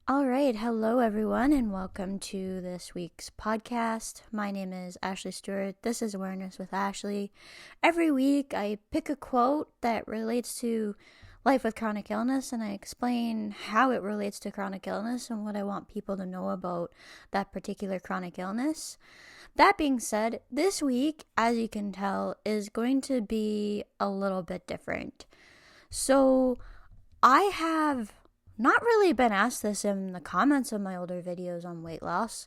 All right, hello everyone, and welcome to this week's podcast. My name is Ashley Stewart. This is Awareness with Ashley. Every week, I pick a quote that relates to life with chronic illness, and I explain how it relates to chronic illness and what I want people to know about that particular chronic illness. That being said, this week, as you can tell, is going to be a little bit different. So, I have not really been asked this in the comments of my older videos on weight loss,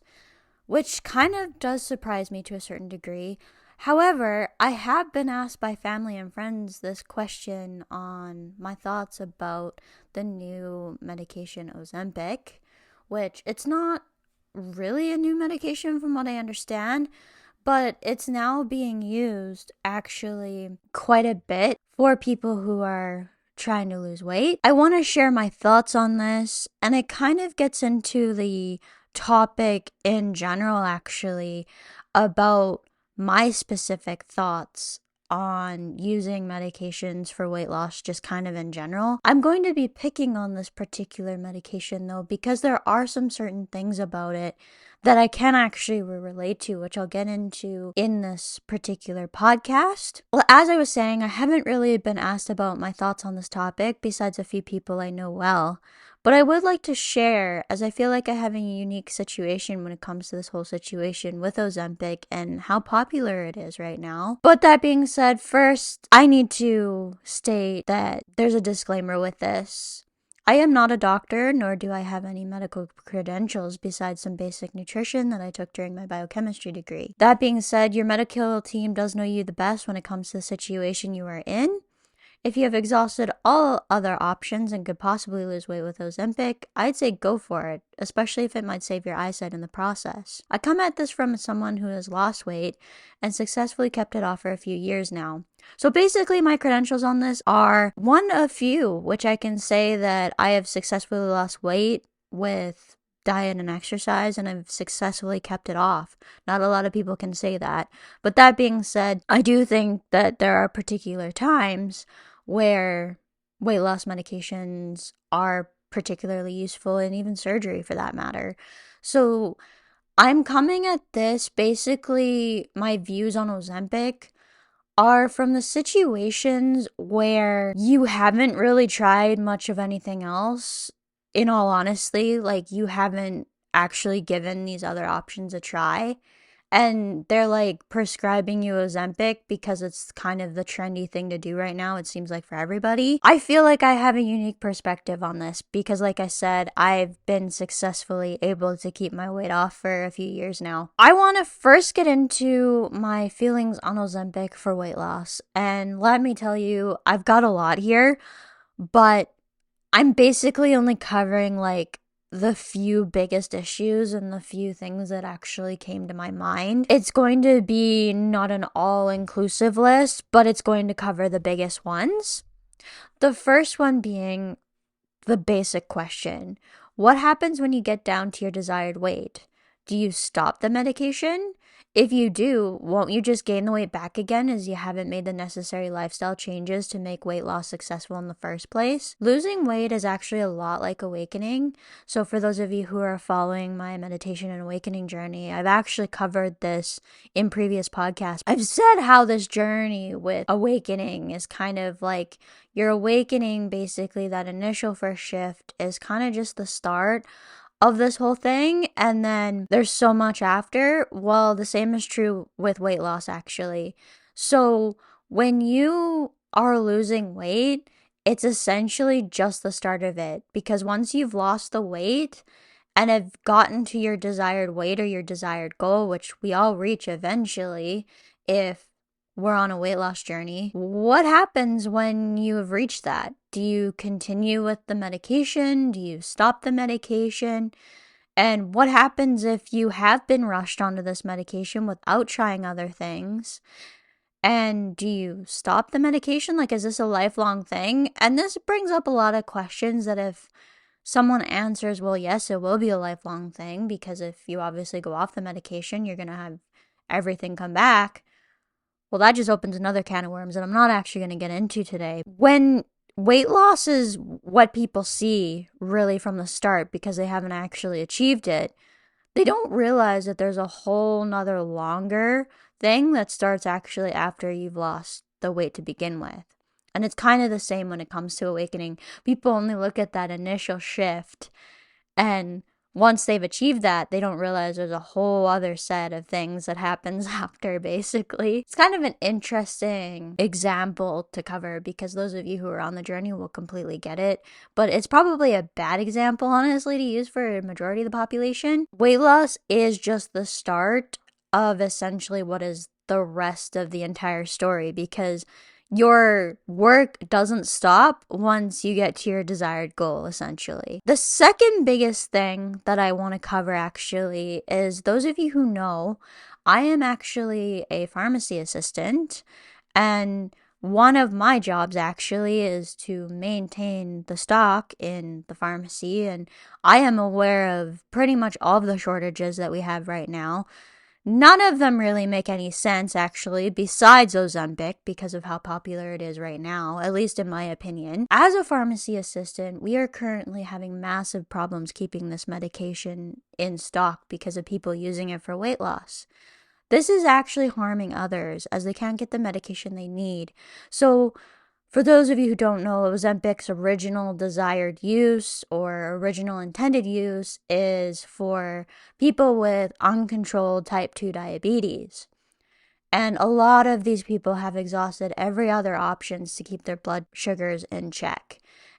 which kind of does surprise me to a certain degree. However, I have been asked by family and friends this question on my thoughts about the new medication Ozempic, which it's not really a new medication from what I understand, but it's now being used actually quite a bit for people who are trying to lose weight. I want to share my thoughts on this, and it kind of gets into the topic in general, actually, about my specific thoughts on using medications for weight loss, just kind of in general. I'm going to be picking on this particular medication though, because there are some certain things about it that I can actually relate to, which I'll get into in this particular podcast. Well, as I was saying, I haven't really been asked about my thoughts on this topic besides a few people I know well. But I would like to share, as I feel like I have a unique situation when it comes to this whole situation with Ozempic and how popular it is right now. But that being said, first, I need to state that there's a disclaimer with this. I am not a doctor, nor do I have any medical credentials besides some basic nutrition that I took during my biochemistry degree. That being said, your medical team does know you the best when it comes to the situation you are in. If you have exhausted all other options and could possibly lose weight with Ozempic, I'd say go for it, especially if it might save your eyesight in the process. I come at this from someone who has lost weight and successfully kept it off for a few years now. So basically, my credentials on this are one of few, which I can say that I have successfully lost weight with diet and exercise, and I've successfully kept it off. Not a lot of people can say that. But that being said, I do think that there are particular times where weight loss medications are particularly useful, and even surgery for that matter. So I'm coming at this, basically my views on Ozempic are from the situations where you haven't really tried much of anything else. In all honesty, like, you haven't actually given these other options a try, and they're like prescribing you Ozempic because it's kind of the trendy thing to do right now, it seems like, for everybody. I feel like I have a unique perspective on this because, like I said, I've been successfully able to keep my weight off for a few years now. I want to first get into my feelings on Ozempic for weight loss, and let me tell you, I've got a lot here, but I'm basically only covering like the few biggest issues and the few things that actually came to my mind. It's going to be not an all-inclusive list, but it's going to cover the biggest ones. The first one being the basic question: what happens when you get down to your desired weight? Do you stop the medication? If you do, won't you just gain the weight back again, as you haven't made the necessary lifestyle changes to make weight loss successful in the first place? Losing weight is actually a lot like awakening. So for those of you who are following my meditation and awakening journey, I've actually covered this in previous podcasts. I've said how this journey with awakening is kind of like your awakening, basically that initial first shift is kind of just the start of this whole thing, and then there's so much after. Well, the same is true with weight loss, actually. So when you are losing weight, it's essentially just the start of it, because once you've lost the weight and have gotten to your desired weight or your desired goal, which we all reach eventually if we're on a weight loss journey, what happens when you have reached that? Do you continue with the medication? Do you stop the medication? And what happens if you have been rushed onto this medication without trying other things? And do you stop the medication? Like, is this a lifelong thing? And this brings up a lot of questions that if someone answers, well, yes, it will be a lifelong thing, because if you obviously go off the medication, you're going to have everything come back. Well, that just opens another can of worms that I'm not actually going to get into today. When weight loss is what people see really from the start because they haven't actually achieved it. They don't realize that there's a whole nother longer thing that starts actually after you've lost the weight to begin with. And it's kind of the same when it comes to awakening. People only look at that initial shift, and once they've achieved that, they don't realize there's a whole other set of things that happens after, basically. It's kind of an interesting example to cover because those of you who are on the journey will completely get it. But it's probably a bad example, honestly, to use for a majority of the population. Weight loss is just the start of essentially what is the rest of the entire story, because your work doesn't stop once you get to your desired goal, essentially. The second biggest thing that I want to cover actually is, those of you who know, I am actually a pharmacy assistant, and one of my jobs actually is to maintain the stock in the pharmacy, and I am aware of pretty much all of the shortages that we have right now. None of them really make any sense, actually, besides Ozempic, because of how popular it is right now, at least in my opinion. As a pharmacy assistant, we are currently having massive problems keeping this medication in stock because of people using it for weight loss. This is actually harming others as they can't get the medication they need. So, for those of you who don't know, Ozempic's original desired use or original intended use is for people with uncontrolled type 2 diabetes. And a lot of these people have exhausted every other options to keep their blood sugars in check.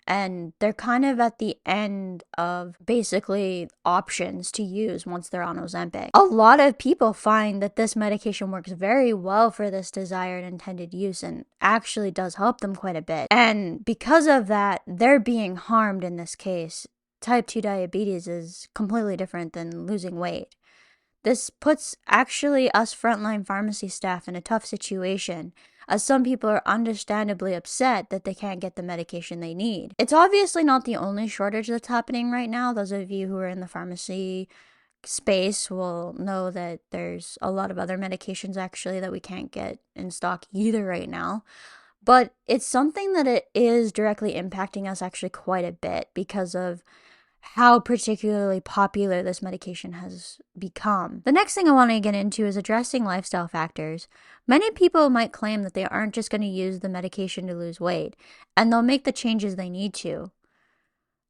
And they're kind of at the end of basically options to use once they're on Ozempic. A lot of people find that this medication works very well for this desired intended use and actually does help them quite a bit. And because of that, they're being harmed in this case. Type 2 diabetes is completely different than losing weight. This puts actually us frontline pharmacy staff in a tough situation, as some people are understandably upset that they can't get the medication they need. It's obviously not the only shortage that's happening right now. Those of you who are in the pharmacy space will know that there's a lot of other medications actually that we can't get in stock either right now. But it's something that it is directly impacting us actually quite a bit because of how particularly popular this medication has become. The next thing I want to get into is addressing lifestyle factors. Many people might claim that they aren't just going to use the medication to lose weight, and they'll make the changes they need to.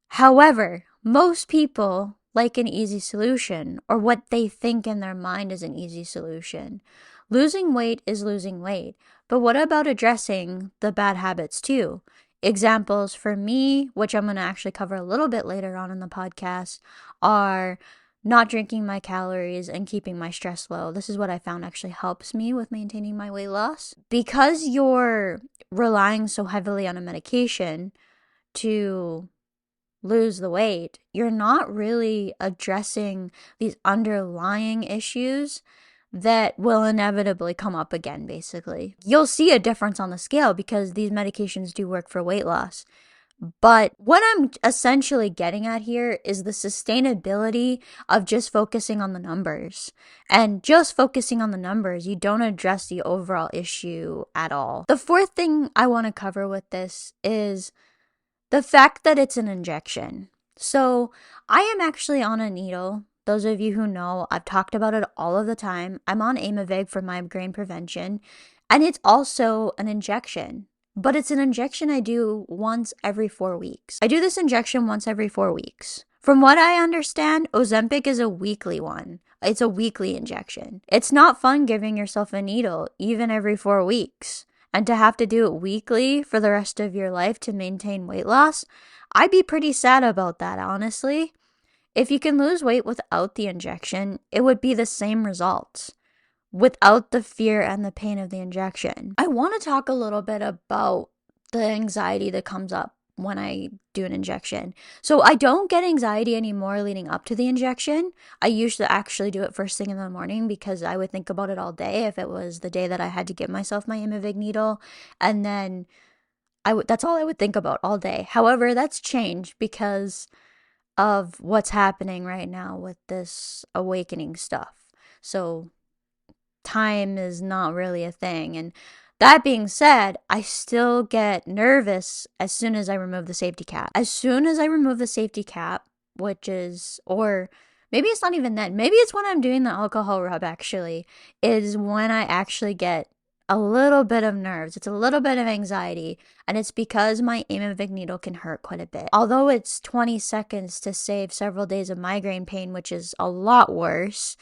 However, most people like an easy solution, or what they think in their mind is an easy solution. Losing weight is losing weight, but what about addressing the bad habits too? Examples for me, which I'm going to actually cover a little bit later on in the podcast, are not drinking my calories and keeping my stress low. This is what I found actually helps me with maintaining my weight loss. Because you're relying so heavily on a medication to lose the weight, you're not really addressing these underlying issues that will inevitably come up again, basically. You'll see a difference on the scale because these medications do work for weight loss. But what I'm essentially getting at here is the sustainability of just focusing on the numbers. And just focusing on the numbers, you don't address the overall issue at all. The fourth thing I want to cover with this is the fact that it's an injection. So I am actually on a needle. Those of you who know, I've talked about it all of the time. I'm on Aimovig for migraine prevention, and it's also an injection. But it's an injection I do once every 4 weeks. I do this injection once every 4 weeks. From what I understand, Ozempic is a weekly one. It's a weekly injection. It's not fun giving yourself a needle, even every 4 weeks. And to have to do it weekly for the rest of your life to maintain weight loss, I'd be pretty sad about that, honestly. If you can lose weight without the injection, it would be the same results, without the fear and the pain of the injection. I want to talk a little bit about the anxiety that comes up when I do an injection. So I don't get anxiety anymore leading up to the injection. I used to actually do it first thing in the morning because I would think about it all day if it was the day that I had to give myself my Aimovig needle. And then that's all I would think about all day. However, that's changed because of what's happening right now with this awakening stuff. So time is not really a thing. And That being said, I still get nervous as soon as I remove the safety cap. As soon as I remove the safety cap, which is, or maybe it's not even then, maybe it's when I'm doing the alcohol rub actually, is when I actually get a little bit of nerves. It's a little bit of anxiety, and it's because my Ozempic needle can hurt quite a bit. Although it's 20 seconds to save several days of migraine pain, which is a lot worse,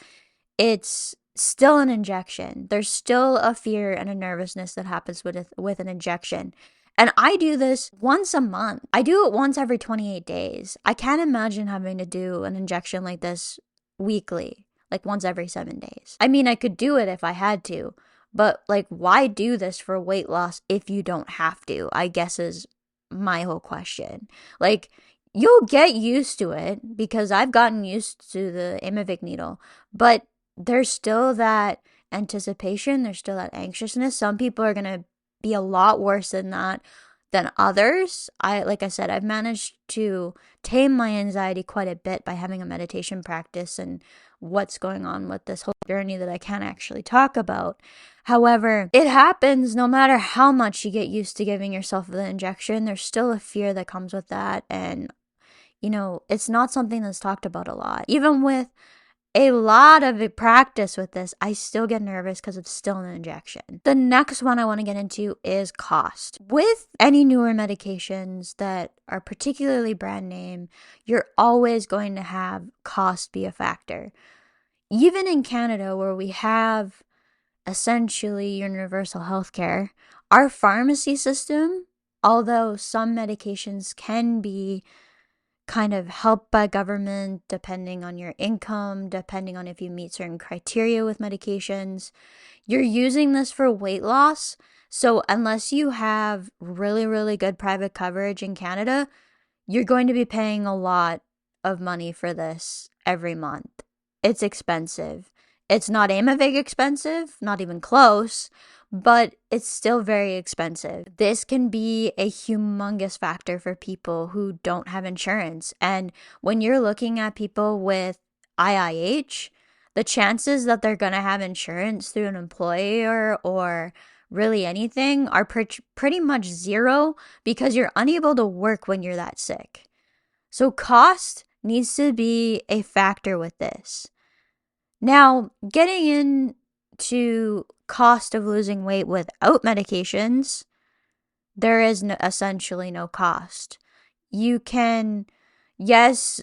it's still an injection. There's still a fear and a nervousness that happens with an injection. And I do this once a month. I do it once every 28 days. I can't imagine having to do an injection like this weekly, like once every 7 days. I mean, I could do it if I had to, but like, why do this for weight loss if you don't have to? I guess is my whole question. Like, you'll get used to it because I've gotten used to the Ozempic needle, but there's still that anticipation. There's still that anxiousness. Some people are going to be a lot worse than that than others. Like I said, I've managed to tame my anxiety quite a bit by having a meditation practice and what's going on with this whole journey that I can't actually talk about. However, it happens no matter how much you get used to giving yourself the injection. There's still a fear that comes with that. And, you know, it's not something that's talked about a lot. Even with a lot of practice with this, I still get nervous because it's still an injection. The next one I want to get into is cost. With any newer medications that are particularly brand name, you're always going to have cost be a factor. Even in Canada, where we have essentially universal healthcare, our pharmacy system, although some medications can be kind of helped by government depending on your income, depending on if you meet certain criteria with medications, you're using this for weight loss. So unless you have really, really good private coverage in Canada, you're going to be paying a lot of money for this every month. It's expensive. It's not Ozempic expensive, not even close, but it's still very expensive. This can be a humongous factor for people who don't have insurance. And when you're looking at people with IIH, the chances that they're going to have insurance through an employer or really anything are pretty much zero because you're unable to work when you're that sick. So cost needs to be a factor with this. Now, getting into cost of losing weight without medications, there is essentially no cost. You can, yes,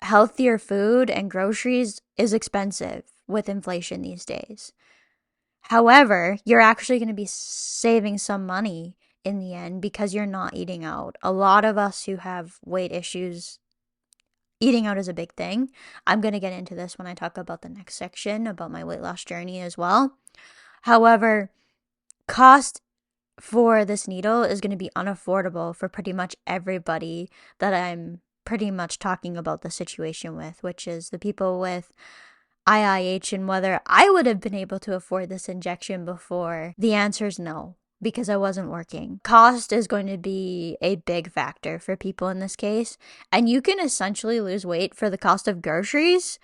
healthier food and groceries is expensive with inflation these days. However, you're actually going to be saving some money in the end because you're not eating out. A lot of us who have weight issues, eating out is a big thing. I'm going to get into this when I talk about the next section about my weight loss journey as well. However, cost for this needle is going to be unaffordable for pretty much everybody that I'm pretty much talking about the situation with, which is the people with IIH and whether I would have been able to afford this injection before. The answer is no, because I wasn't working. Cost is going to be a big factor for people in this case, and you can essentially lose weight for the cost of groceries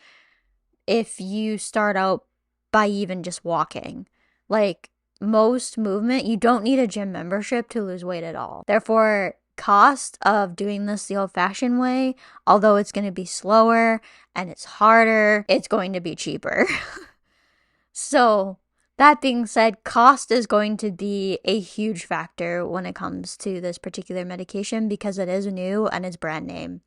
if you start out by even just walking. Like most movement, you don't need a gym membership to lose weight at all. Therefore, cost of doing this the old-fashioned way, although it's going to be slower and it's harder, it's going to be cheaper. So that being said, cost is going to be a huge factor when it comes to this particular medication because it is new and it's brand name.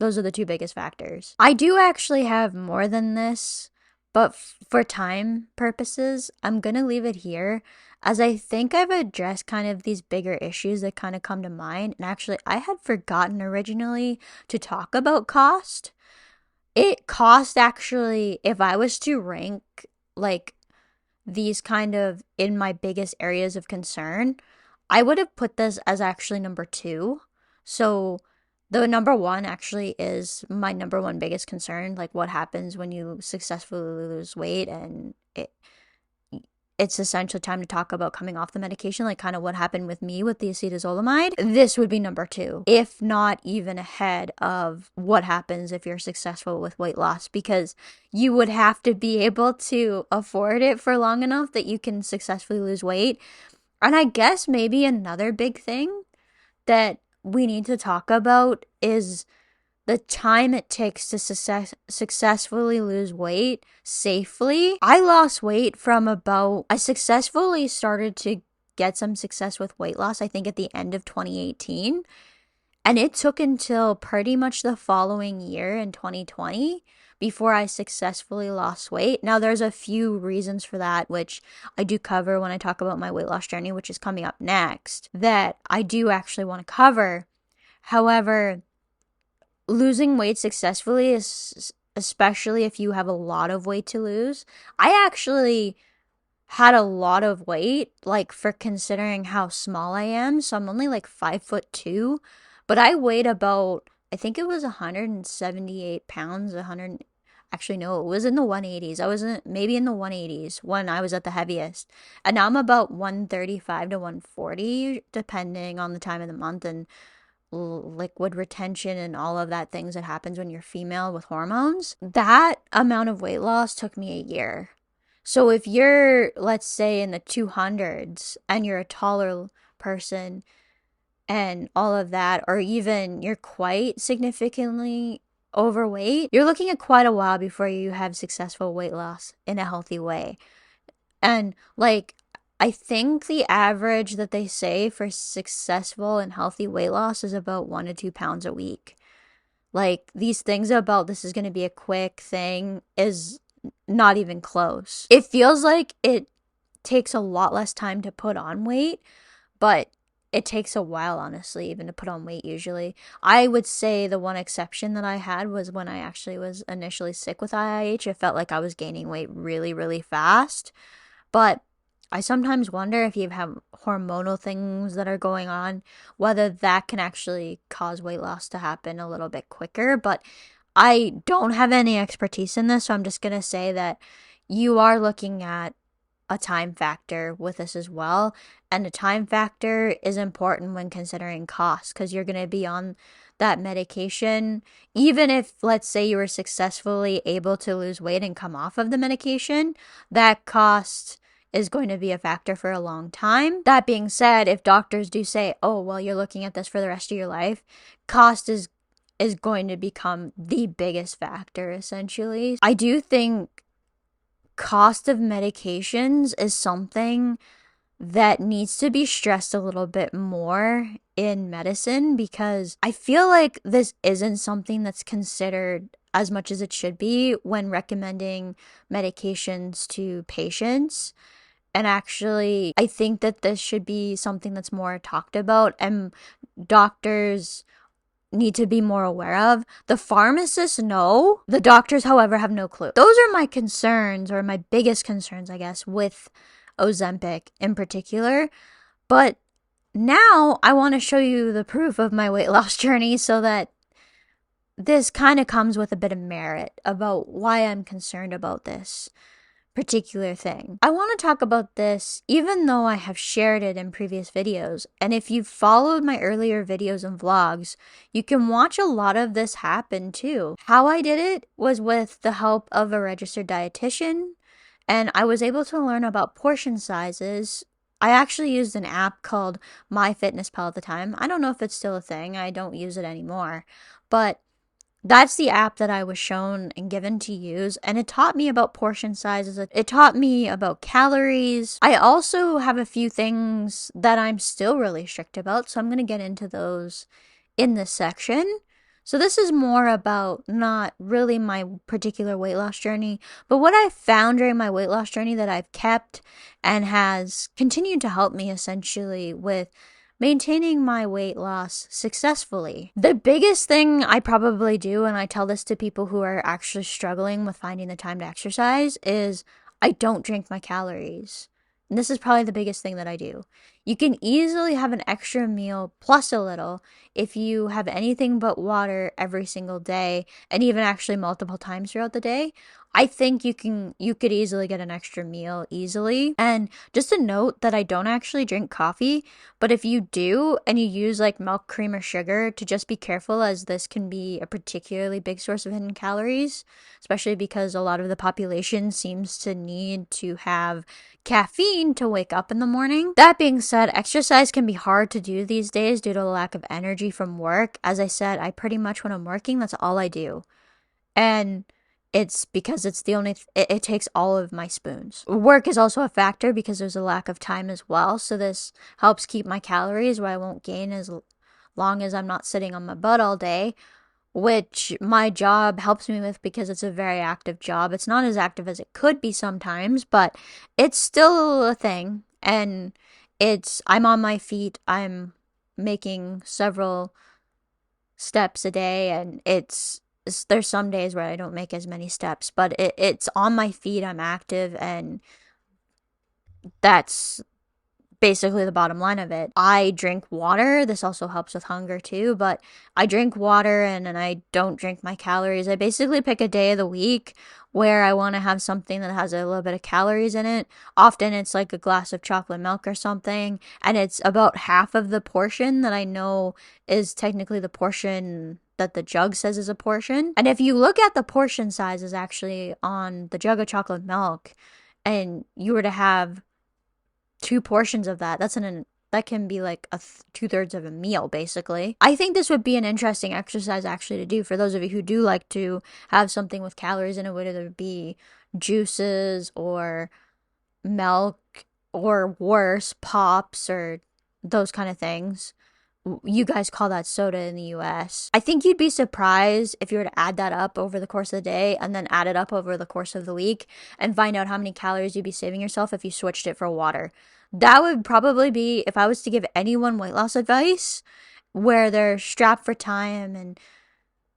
Those are the two biggest factors. I do actually have more than this, but for time purposes, I'm going to leave it here as I think I've addressed kind of these bigger issues that kind of come to mind. And actually, I had forgotten originally to talk about cost. It cost actually, if I was to rank like these kind of in my biggest areas of concern, I would have put this as actually number 2. So the number 1 actually is my number 1 biggest concern, like what happens when you successfully lose weight, and it's essentially time to talk about coming off the medication, like kind of what happened with me with the acetazolamide. This would be number 2, if not even ahead of what happens if you're successful with weight loss, because you would have to be able to afford it for long enough that you can successfully lose weight. And I guess maybe another big thing that we need to talk about is the time it takes to successfully lose weight safely. I lost weight I successfully started to get some success with weight loss, I think at the end of 2018. And it took until pretty much the following year in 2020 before I successfully lost weight. Now, there's a few reasons for that, which I do cover when I talk about my weight loss journey, which is coming up next, that I do actually want to cover. However, losing weight successfully is, especially if you have a lot of weight to lose. I actually had a lot of weight, like for considering how small I am. So I'm only like 5'2", but I weighed about, I think it was 178 pounds, actually no, it was in the 180s. I was maybe in the 180s when I was at the heaviest. And now I'm about 135 to 140, depending on the time of the month and liquid retention and all of that things that happens when you're female with hormones. That amount of weight loss took me a year. So if you're, let's say, in the 200s and you're a taller person and all of that, or even you're quite significantly overweight, you're looking at quite a while before you have successful weight loss in a healthy way. And like, I think the average that they say for successful and healthy weight loss is about 1 to 2 pounds a week. Like, these things about this is going to be a quick thing is not even close. It feels like it takes a lot less time to put on weight, but it takes a while, honestly, even to put on weight usually. I would say the one exception that I had was when I actually was initially sick with IIH. It felt like I was gaining weight really, really fast. But I sometimes wonder if you have hormonal things that are going on, whether that can actually cause weight loss to happen a little bit quicker. But I don't have any expertise in this, so I'm just going to say that you are looking at a time factor with this as well. And the time factor is important when considering costs, because you're going to be on that medication. Even if, let's say, you were successfully able to lose weight and come off of the medication, that cost is going to be a factor for a long time. That being said, if doctors do say, oh, well, you're looking at this for the rest of your life, cost is going to become the biggest factor, essentially. I do think cost of medications is something that needs to be stressed a little bit more in medicine, because I feel like this isn't something that's considered as much as it should be when recommending medications to patients. And actually, I think that this should be something that's more talked about and doctors need to be more aware of. The pharmacists know. The doctors, however, have no clue. Those are my concerns, or my biggest concerns, I guess, with Ozempic in particular. But now I want to show you the proof of my weight loss journey so that this kind of comes with a bit of merit about why I'm concerned about this particular thing. I want to talk about this even though I have shared it in previous videos, and if you've followed my earlier videos and vlogs, you can watch a lot of this happen too. How I did it was with the help of a registered dietitian, and I was able to learn about portion sizes. I actually used an app called MyFitnessPal at the time. I don't know if it's still a thing. I don't use it anymore, but that's the app that I was shown and given to use, and it taught me about portion sizes. It taught me about calories. I also have a few things that I'm still really strict about, so I'm going to get into those in this section. So this is more about not really my particular weight loss journey, but what I found during my weight loss journey that I've kept and has continued to help me essentially with maintaining my weight loss successfully. The biggest thing I probably do, and I tell this to people who are actually struggling with finding the time to exercise, is I don't drink my calories. And this is probably the biggest thing that I do. You can easily have an extra meal plus a little if you have anything but water every single day, and even actually multiple times throughout the day. I think you could easily get an extra meal easily. And just a note that I don't actually drink coffee, but if you do and you use like milk, cream, or sugar, to just be careful, as this can be a particularly big source of hidden calories, especially because a lot of the population seems to need to have caffeine to wake up in the morning. That being said, said, exercise can be hard to do these days due to the lack of energy from work. As I said, I pretty much, when I'm working, that's all I do. And it's because it's the only, it takes all of my spoons. Work is also a factor because there's a lack of time as well. So this helps keep my calories where I won't gain as long as I'm not sitting on my butt all day, which my job helps me with because it's a very active job. It's not as active as it could be sometimes, but it's still a thing. And I'm on my feet. I'm making several steps a day, and there's some days where I don't make as many steps, but it's on my feet. I'm active, and that's basically the bottom line of it. I drink water. This also helps with hunger too, but I drink water and I don't drink my calories. I basically pick a day of the week where I want to have something that has a little bit of calories in it. Often it's like a glass of chocolate milk or something, and it's about half of the portion that I know is technically the portion that the jug says is a portion. And if you look at the portion sizes actually on the jug of chocolate milk, and you were to have 2 portions of that, that can be like 2/3 of a meal, basically. I think this would be an interesting exercise actually to do for those of you who do like to have something with calories in it, whether it be juices or milk or worse, pops or those kind of things. You guys call that soda in the US. I think you'd be surprised if you were to add that up over the course of the day and then add it up over the course of the week and find out how many calories you'd be saving yourself if you switched it for water. That would probably be, if I was to give anyone weight loss advice where they're strapped for time and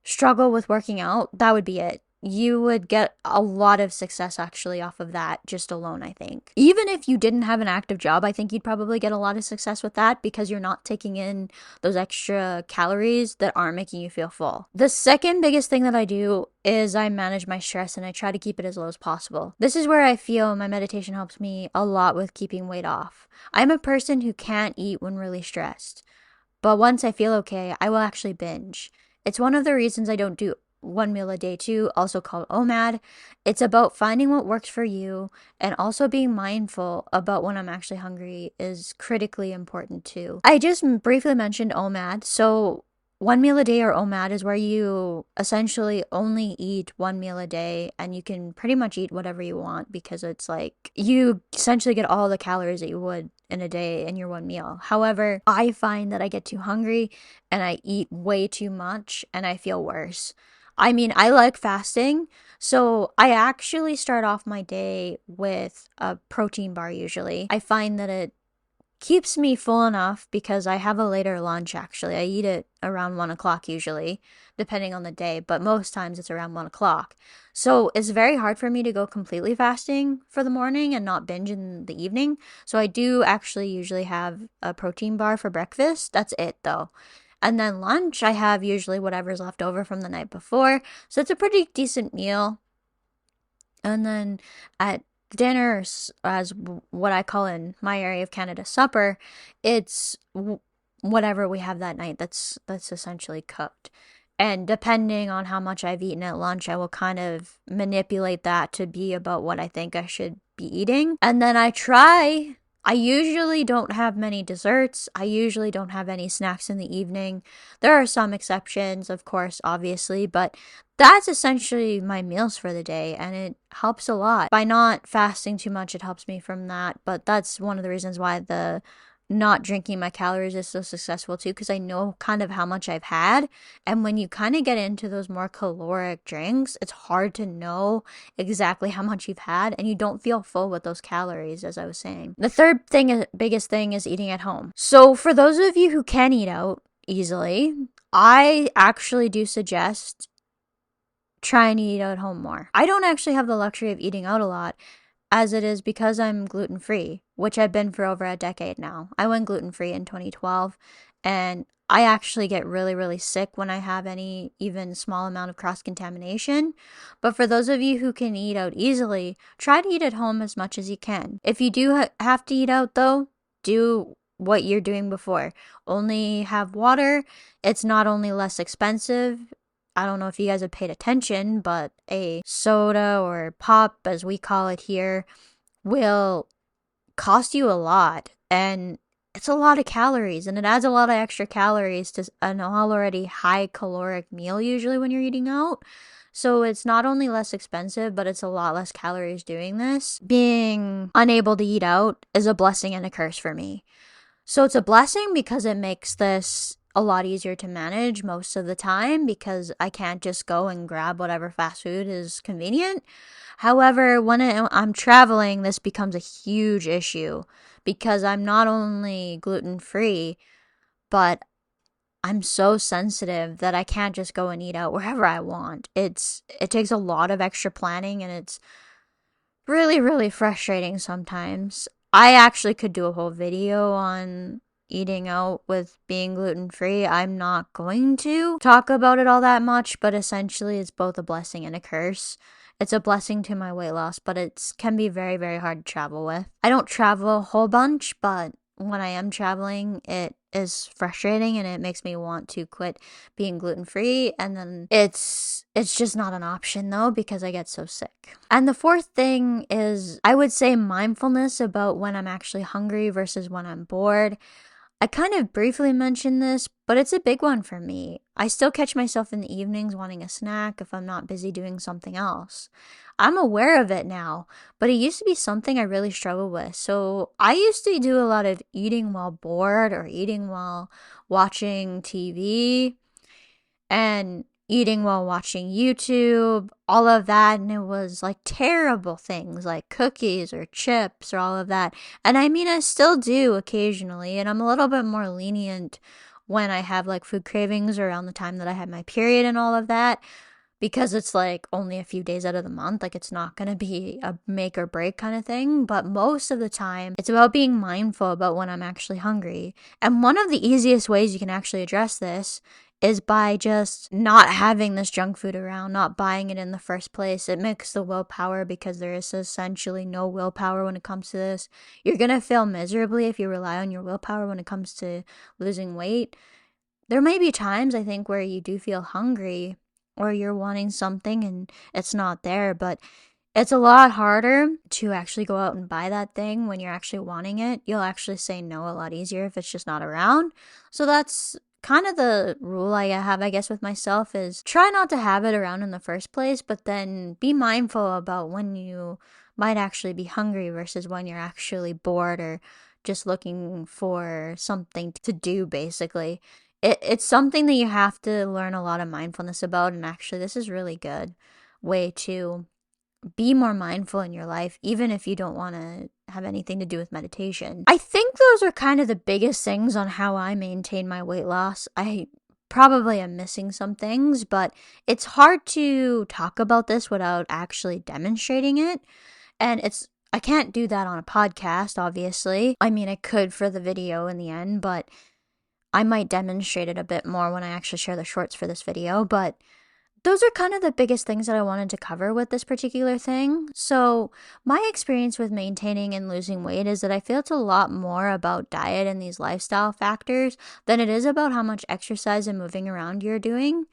struggle with working out, that would be it. You would get a lot of success actually off of that just alone, I think. Even if you didn't have an active job, I think you'd probably get a lot of success with that because you're not taking in those extra calories that aren't making you feel full. The second biggest thing that I do is I manage my stress and I try to keep it as low as possible. This is where I feel my meditation helps me a lot with keeping weight off. I'm a person who can't eat when really stressed, but once I feel okay, I will actually binge. It's one of the reasons I don't do one meal a day too, also called OMAD. It's about finding what works for you, and also being mindful about when I'm actually hungry is critically important too. I just briefly mentioned OMAD. So 1 meal a day, or OMAD, is where you essentially only eat 1 meal a day, and you can pretty much eat whatever you want because it's like you essentially get all the calories that you would in a day in your 1 meal. However, I find that I get too hungry and I eat way too much and I feel worse. I mean, I like fasting, so I actually start off my day with a protein bar usually. I find that it keeps me full enough because I have a later lunch actually. I eat it around 1 o'clock usually, depending on the day, but most times it's around 1 o'clock. So it's very hard for me to go completely fasting for the morning and not binge in the evening. So I do actually usually have a protein bar for breakfast. That's it though. And then lunch, I have usually whatever's left over from the night before. So it's a pretty decent meal. And then at dinner, as what I call in my area of Canada supper, it's whatever we have that night that's essentially cooked. And depending on how much I've eaten at lunch, I will kind of manipulate that to be about what I think I should be eating. And then I usually don't have many desserts. I usually don't have any snacks in the evening. There are some exceptions, of course, obviously, but that's essentially my meals for the day, and it helps a lot. By not fasting too much, it helps me from that, but that's one of the reasons why the not drinking my calories is so successful too, because I know kind of how much I've had. And when you kind of get into those more caloric drinks, it's hard to know exactly how much you've had, and you don't feel full with those calories, as I was saying. The third biggest thing is eating at home. So for those of you who can eat out easily, I actually do suggest trying to eat out at home more. I don't actually have the luxury of eating out a lot, as it is because I'm gluten-free, which I've been for over a decade now. I went gluten-free in 2012, and I actually get really, really sick when I have any even small amount of cross-contamination. But for those of you who can eat out easily, try to eat at home as much as you can. If you do have to eat out though, do what you're doing before. Only have water. It's not only less expensive, I don't know if you guys have paid attention, but a soda or pop, as we call it here, will cost you a lot. And it's a lot of calories, and it adds a lot of extra calories to an already high caloric meal usually when you're eating out. So it's not only less expensive, but it's a lot less calories doing this. Being unable to eat out is a blessing and a curse for me. So it's a blessing because it makes this a lot easier to manage most of the time, because I can't just go and grab whatever fast food is convenient. However, when I'm traveling, this becomes a huge issue because I'm not only gluten-free, but I'm so sensitive that I can't just go and eat out wherever I want. It takes a lot of extra planning, and it's really, really frustrating sometimes. I actually could do a whole video on eating out with being gluten-free. I'm not going to talk about it all that much, but essentially it's both a blessing and a curse. It's a blessing to my weight loss, but it can be very, very hard to travel with. I don't travel a whole bunch, but when I am traveling, it is frustrating and it makes me want to quit being gluten-free, and then it's just not an option though because I get so sick. And the fourth thing is, I would say, mindfulness about when I'm actually hungry versus when I'm bored. I kind of briefly mentioned this, but it's a big one for me. I still catch myself in the evenings wanting a snack if I'm not busy doing something else. I'm aware of it now, but it used to be something I really struggled with. So I used to do a lot of eating while bored or eating while watching TV and eating while watching YouTube, all of that, and it was like terrible things like cookies or chips or all of that. And I mean, I still do occasionally, and I'm a little bit more lenient when I have like food cravings around the time that I had my period and all of that, because it's like only a few days out of the month. Like, it's not going to be a make or break kind of thing, but most of the time it's about being mindful about when I'm actually hungry. And one of the easiest ways you can actually address this is by just not having this junk food around, not buying it in the first place. It makes the willpower, because there is essentially no willpower when it comes to this. You're going to fail miserably if you rely on your willpower when it comes to losing weight. There may be times, I think, where you do feel hungry or you're wanting something and it's not there, but it's a lot harder to actually go out and buy that thing when you're actually wanting it. You'll actually say no a lot easier if it's just not around. So that's kind of the rule I have, I guess, with myself, is try not to have it around in the first place, but then be mindful about when you might actually be hungry versus when you're actually bored or just looking for something to do, basically. It's something that you have to learn a lot of mindfulness about, and actually this is really good way to be more mindful in your life, even if you don't want to have anything to do with meditation. I think those are kind of the biggest things on how I maintain my weight loss. I probably am missing some things, but it's hard to talk about this without actually demonstrating it. And I can't do that on a podcast, obviously. I mean, I could for the video in the end, but I might demonstrate it a bit more when I actually share the shorts for this video. But those are kind of the biggest things that I wanted to cover with this particular thing. So my experience with maintaining and losing weight is that I feel it's a lot more about diet and these lifestyle factors than it is about how much exercise and moving around you're doing.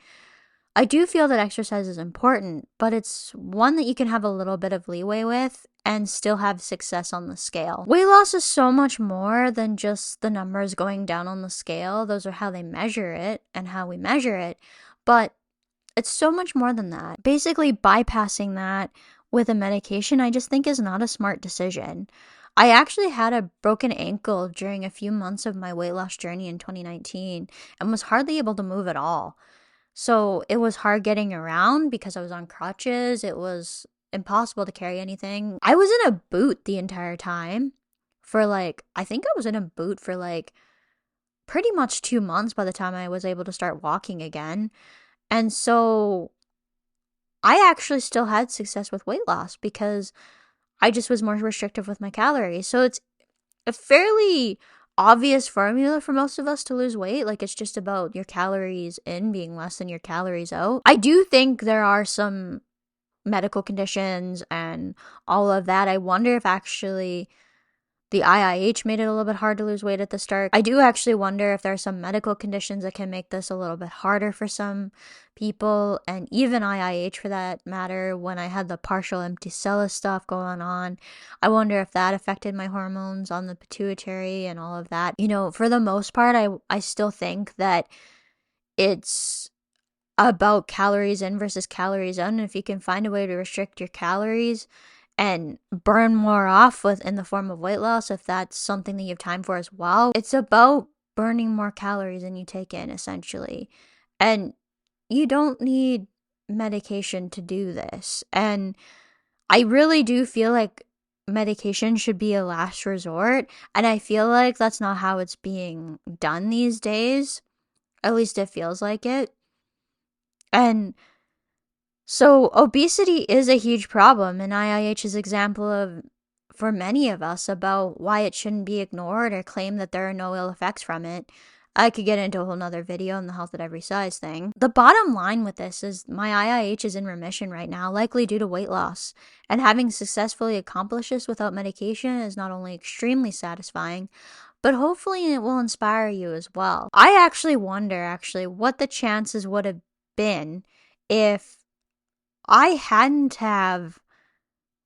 I do feel that exercise is important, but it's one that you can have a little bit of leeway with and still have success on the scale. Weight loss is so much more than just the numbers going down on the scale. Those are how they measure it and how we measure it. But it's so much more than that. Basically, bypassing that with a medication, I just think is not a smart decision. I actually had a broken ankle during a few months of my weight loss journey in 2019 and was hardly able to move at all. So it was hard getting around because I was on crutches. It was impossible to carry anything. I was in a boot the entire time for I think I was in a boot for pretty much 2 months by the time I was able to start walking again. And so I actually still had success with weight loss because I just was more restrictive with my calories. So it's a fairly obvious formula for most of us to lose weight. It's just about your calories in being less than your calories out. I do think there are some medical conditions and all of that. I wonder if actually the IIH made it a little bit hard to lose weight at the start. I do actually wonder if there are some medical conditions that can make this a little bit harder for some people, and even IIH for that matter. When I had the partial empty cellus stuff going on, I wonder if that affected my hormones on the pituitary and all of that. For the most part, I still think that it's about calories in versus calories out, and if you can find a way to restrict your calories and burn more off in the form of weight loss, if that's something that you have time for as well, it's about burning more calories than you take in, essentially. And you don't need medication to do this. And I really do feel like medication should be a last resort, and I feel like that's not how it's being done these days. At least it feels like it. And so obesity is a huge problem, and IIH is an example for many of us, about why it shouldn't be ignored or claim that there are no ill effects from it. I could get into a whole nother video on the health at every size thing. The bottom line with this is my IIH is in remission right now, likely due to weight loss. And having successfully accomplished this without medication is not only extremely satisfying, but hopefully it will inspire you as well. I actually wonder what the chances would have been if I hadn't have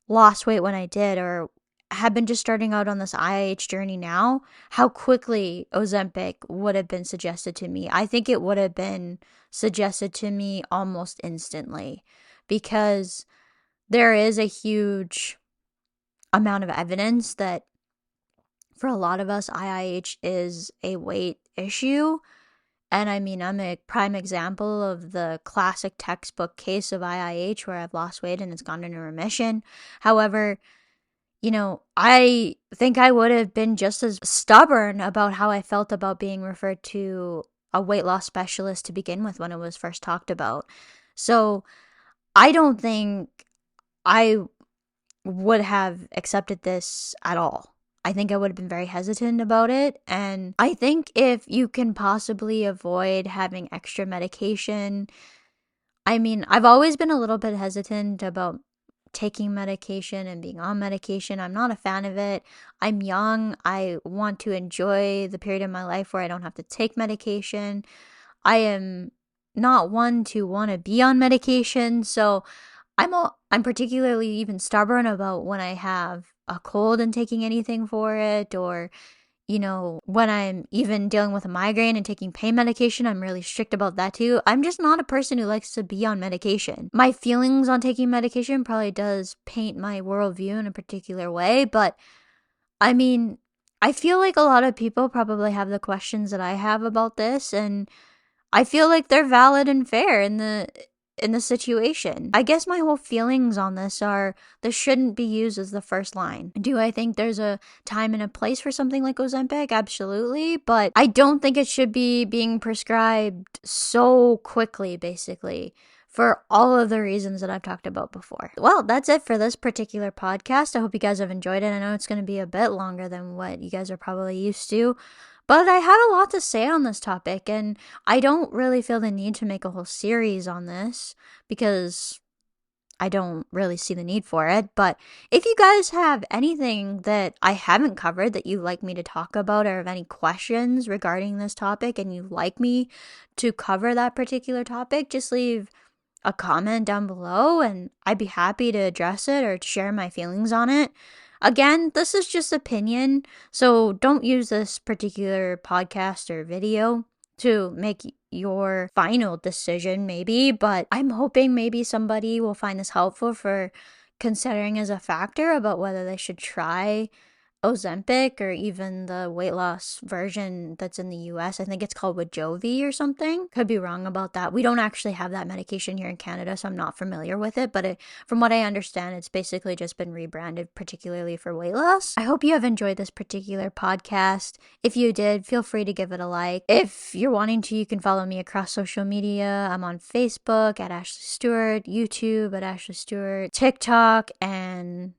lost weight when I did, or had been just starting out on this IIH journey now, how quickly Ozempic would have been suggested to me. I think it would have been suggested to me almost instantly, because there is a huge amount of evidence that for a lot of us, IIH is a weight issue. And I mean, I'm a prime example of the classic textbook case of IIH where I've lost weight and it's gone into remission. However, I think I would have been just as stubborn about how I felt about being referred to a weight loss specialist to begin with when it was first talked about. So I don't think I would have accepted this at all. I think I would have been very hesitant about it. And I think if you can possibly avoid having extra medication, I mean, I've always been a little bit hesitant about taking medication and being on medication. I'm not a fan of it. I'm young. I want to enjoy the period of my life where I don't have to take medication. I am not one to want to be on medication. So I'm particularly even stubborn about when I have a cold and taking anything for it, or when I'm even dealing with a migraine and taking pain medication. I'm really strict about that too. I'm just not a person who likes to be on medication. My feelings on taking medication probably does paint my worldview in a particular way, but I mean, I feel like a lot of people probably have the questions that I have about this, and I feel like they're valid and fair in the situation. I guess my whole feelings on this are, this shouldn't be used as the first line. Do I think there's a time and a place for something like Ozempic? Absolutely. But I don't think it should be being prescribed so quickly, basically, for all of the reasons that I've talked about before. Well, that's it for this particular podcast. I hope you guys have enjoyed it. I know it's going to be a bit longer than what you guys are probably used to, but I had a lot to say on this topic, and I don't really feel the need to make a whole series on this because I don't really see the need for it. But if you guys have anything that I haven't covered that you'd like me to talk about, or have any questions regarding this topic and you'd like me to cover that particular topic, just leave a comment down below and I'd be happy to address it or to share my feelings on it. Again, this is just opinion, so don't use this particular podcast or video to make your final decision, maybe, but I'm hoping maybe somebody will find this helpful for considering as a factor about whether they should try Ozempic, or even the weight loss version that's in the US. I think it's called Wegovy or something. Could be wrong about that. We don't actually have that medication here in Canada, so I'm not familiar with it. But from what I understand, it's basically just been rebranded particularly for weight loss. I hope you have enjoyed this particular podcast. If you did, feel free to give it a like. If you're wanting to, you can follow me across social media. I'm on Facebook at Ashley Stewart, YouTube at Ashley Stewart, TikTok and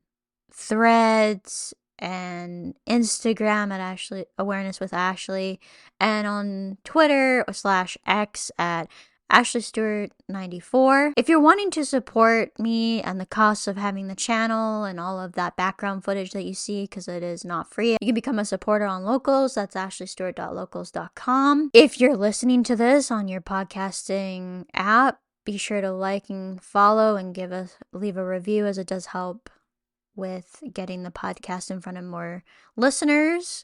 Threads, and Instagram at Ashley Awareness with Ashley, and on Twitter /X at Ashley Stewart 94. If you're wanting to support me and the costs of having the channel and all of that background footage that you see, because it is not free, you can become a supporter on Locals. That's ashleystewart.locals.com. If you're listening to this on your podcasting app, be sure to like and follow and leave a review, as it does help with getting the podcast in front of more listeners.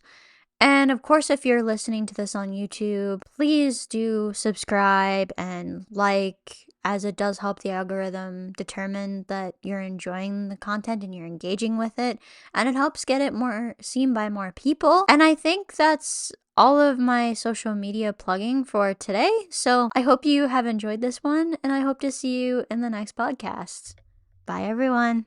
And of course, if you're listening to this on YouTube, please do subscribe and like, as it does help the algorithm determine that you're enjoying the content and you're engaging with it, and it helps get it more seen by more people. And I think that's all of my social media plugging for today. So I hope you have enjoyed this one, and I hope to see you in the next podcast. Bye, everyone.